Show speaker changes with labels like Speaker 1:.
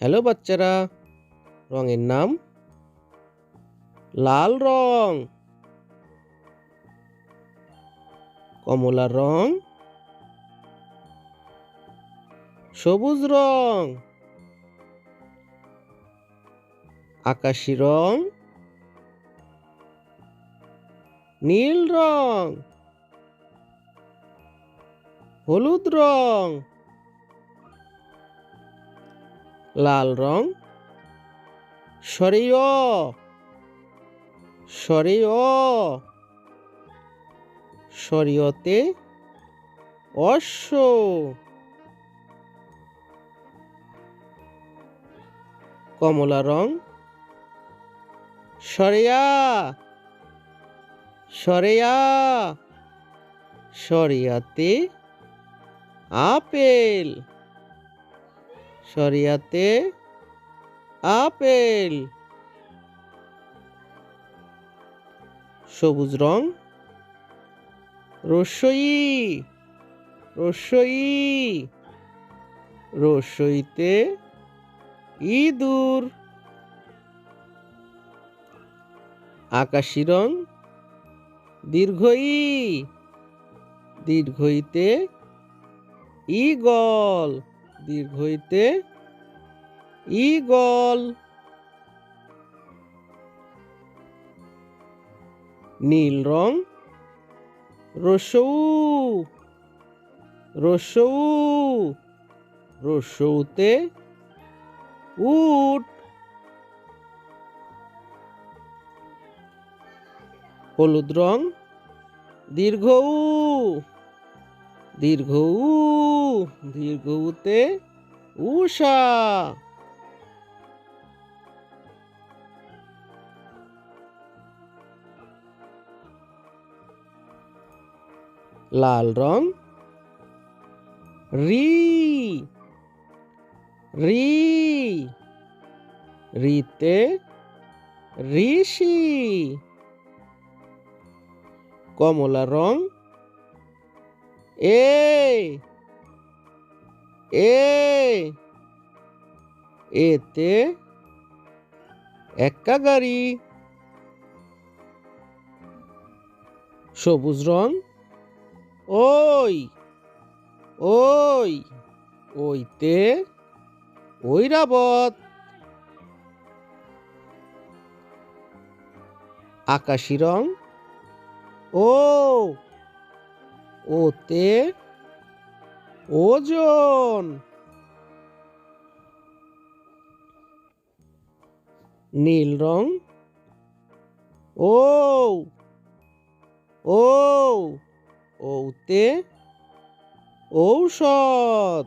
Speaker 1: Hello বাচ্চারা, রঙের নাম লাল রং, কমলা রং, সবুজ রং, আকাশি রং, নীল রং, হলুদ রং, লাল রং, সরেয় সরেয় সরিয়তে অশ্ব, কমলা রং, সরেয়া সরেয়া সরিয়াতে আপেল, সরিয়াতে আপেল, সবুজ রং, রসই রসই রসইতে ইঁদুর, আকাশি রং, দীর্ঘই দীর্ঘইতে ঈগল, দীর্ঘইতে ঈগল, নীল রং, রসৌ রসৌ রসৌতে উট, হলুদ রং, দীর্ঘ উ দীর্ঘ উ দীর্ঘউতে উষা, লাল রং, রি রি রিতে ঋষি, কমলা রং, এ এ এতে এক্কা গাড়ি, সবুজ রং, ওই ওই ওইতে ঐরাবত, আকাশি রং, ও ওতে ওজন, নীল রং, ও ও ওতে ঔষধ।